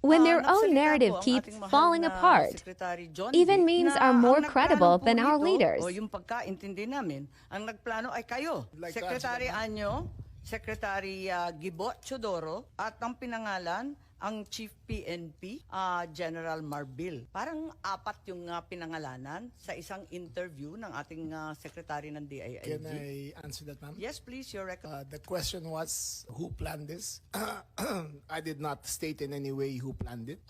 When their own nagsalita narrative po ang keeps ating mahal falling na apart, Secretary John even Vic, memes na are more ang nagplano credible po than our rito, leaders. O yung pagkaintindi namin, ang nagplano ay kayo. Like to Secretary answer that, Anyo, Secretary Gibo Chodoro, at ang pinangalan, ang Chief PNP, General Marbil. Parang apat yung pinangalanan sa isang interview ng ating Secretary ng DILG. Can I answer that, ma'am? Yes, please, your record. The question was, who planned this? I did not state in any way who planned it.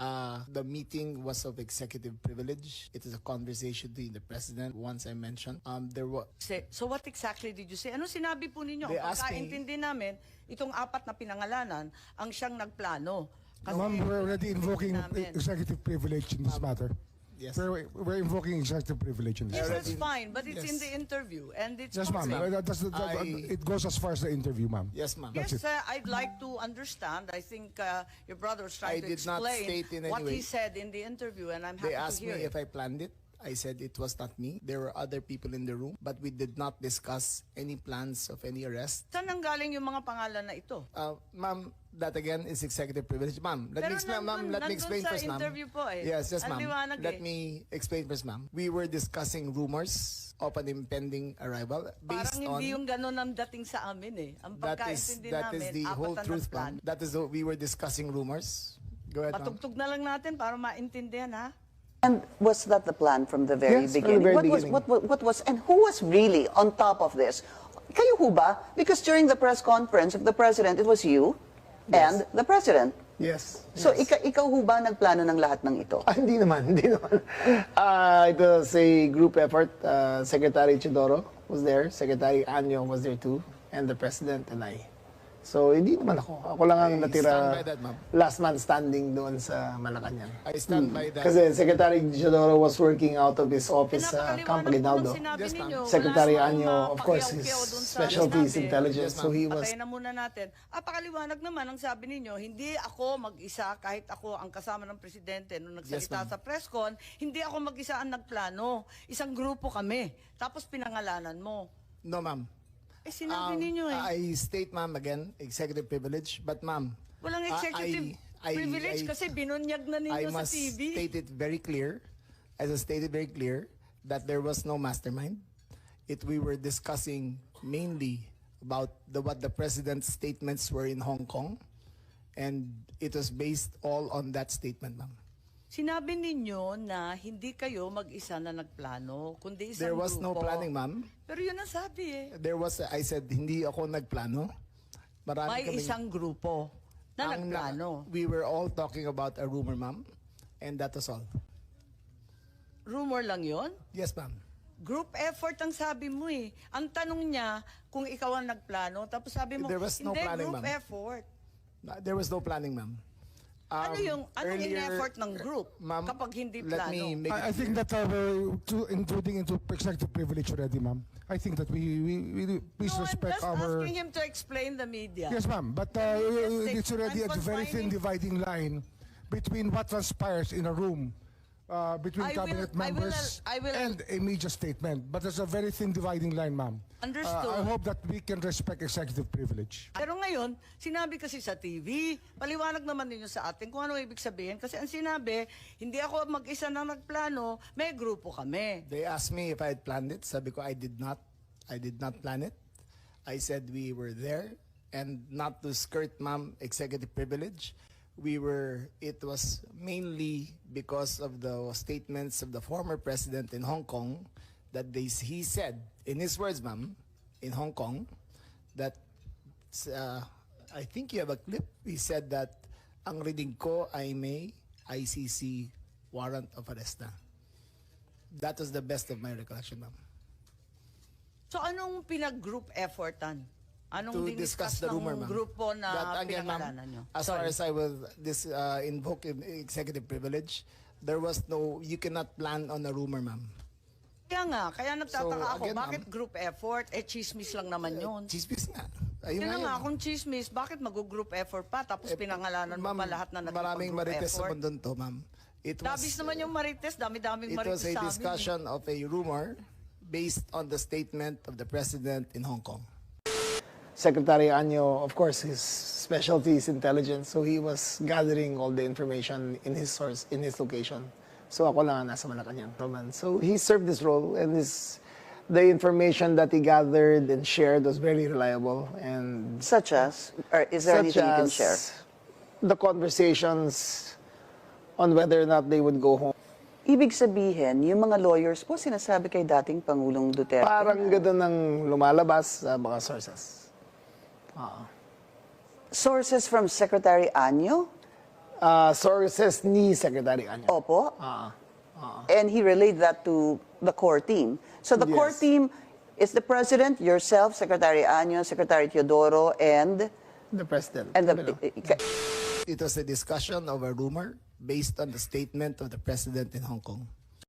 The meeting was of executive privilege. It is a conversation between the president. Once I mentioned, there was. So what exactly did you say? Ano sinabi po ninyo? They Ang asked me- pagkaintindi namin, itong apat na pinangalanan, ang siyang nagplano. Ma'am, we're already invoking namin. executive privilege in this matter. Yes. We're invoking executive privilege in this. Yes, that's Already- fine, but it's in yes. the interview and it's Yes, ma'am. public. It goes as far as the interview, ma'am. Yes, ma'am. Yes, That's it. I'd like to understand. I think your brother was trying I to did not explain state in any what he way. said in the interview, and I'm happy They to asked hear me it. if I planned it. I said it was not me. There were other people in the room, but we did not discuss any plans of any arrest. Saan nanggaling yung mga pangalan na ito? Ma'am, that again is executive privilege. Ma'am, let Pero me explain, ma'am. Let me nandun explain sa first, ma'am. interview po eh. Yes, yes, Ang ma'am. liwanag Let eh. me explain first, ma'am. We were discussing rumors of an impending arrival based Parang on. hindi yung ganun ang dating sa amin eh. Ang pagkaintindi that is namin, the apat whole ang truth, nagplano. ma'am. That is we were discussing rumors. Go ahead, ma'am. Patugtog na lang natin para maintindihan ha. And was that the plan from the very Yes, from the beginning? very what beginning. what was, and who was really on top of this? Kayo ho ba? Because during the press conference of the president, it was you and the president. Yes. So yes. ikaw ho ba nagplano ng lahat ng ito? Hindi naman, hindi naman. It was a group effort. Secretary Chidoro was there, Secretary Anyo was there too, and the President and I. So, hindi naman ako. Ako lang ang natira stand by that, ma'am. last man standing doon sa Malacanang. I stand by that. Kasi Secretary Chidoro was working out of his office sa Camp Aguinaldo. Yes, ma'am. Secretary Anyo, of course, his specialty is sinabi. intelligence. Yes, So he was Patayin na muna natin. Pakaliwanag naman ang sabi ninyo, hindi ako mag-isa kahit ako ang kasama ng presidente nung nagsalita Yes, ma'am. sa press con, hindi ako mag-isa ang nagplano. Isang grupo kami. Tapos pinangalanan mo. no, ma'am. Sinabi ninyo eh. I state, ma'am, again, executive privilege. But, ma'am, Walang executive privilege kasi binunyag na I ninyo sa must TV. state it very clear, as I stated very clear, that there was no mastermind. We were discussing mainly about what the president's statements were in Hong Kong, and it was based all on that statement, ma'am. Sinabi ninyo na hindi kayo mag-isa na nagplano, kundi isang There was no grupo. planning, ma'am. Pero yun ang sabi eh. I said, hindi ako nagplano. Marami May kaming- isang grupo na ang- nagplano. We were all talking about a rumor, ma'am, and that was all. Rumor lang yon. Yes, ma'am. Group effort ang sabi mo eh. Ang tanong niya kung ikaw ang nagplano, tapos sabi mo, There was no hindi, planning, group ma'am. effort. There was no planning, ma'am. Anong in-effort ng group ma'am, kapag hindi let plano? me make I think that we're intruding into executive privilege already, ma'am. I think that we please No, I'm respect just our. asking him to explain the media. Yes, ma'am. But Yes, it's already I'm a very thin confining- dividing line between what transpires in a room between cabinet members I will- and a media statement. But there's a very thin dividing line, ma'am. Understood. I hope that we can respect executive privilege. Pero ngayon, sinabi kasi sa TV, paliwanag naman ninyo sa atin kung ano ibig sabihin. Kasi ang sinabi, hindi ako mag-isa na nagplano, may grupo kami. They asked me if I had planned it. Sabi ko, I did not. I did not plan it. I said we were there, and not to skirt, ma'am, executive privilege. It was mainly because of the statements of the former president in Hong Kong that he said, in his words, ma'am, in Hong Kong, that, I think you have a clip, he said that, ang reading ko ay may ICC warrant of arrest na. That was the best of my recollection, ma'am. So anong pinag-group effortan? Anong To discuss diniscuss the ng rumor, ma'am. grupo na That, again, ma'am, pinangalanan nyo? as far as I will invoke executive privilege, there was no, you cannot plan on a rumor, ma'am. Kaya nagtataka So, ako, again, bakit ma'am, group effort? Chismis lang naman yun. Chismis nga. Ayun Yun na yun. nga, kung chismis, bakit mag-group effort pa? Tapos pinangalanan mo Ma'am, pa lahat na maraming nag-group marites sa effort. mundo to, ma'am. Dabis naman yung marites, dami-daming It marites was a sa amin. discussion of a rumor based on the statement of the president in Hong Kong. Secretary Anyo, of course, his specialty is intelligence, so he was gathering all the information in his source, in his location. So ako lang ang nasa Malacanang. So he served this role, and the information that he gathered and shared was very reliable. And Such as, or is there anything you can share? the conversations on whether or not they would go home. Ibig sabihin, yung mga lawyers po sinasabi kay dating Pangulong Duterte. Parang gano'n ang lumalabas sa mga sources. Sources from Secretary Anyo? Sources ni Secretary Anyo. Opo. And he relayed that to the core team. So the core Yes. team is the President, yourself, Secretary Anyo, Secretary Teodoro, and The President. the... It was a discussion of a rumor based on the statement of the President in Hong Kong.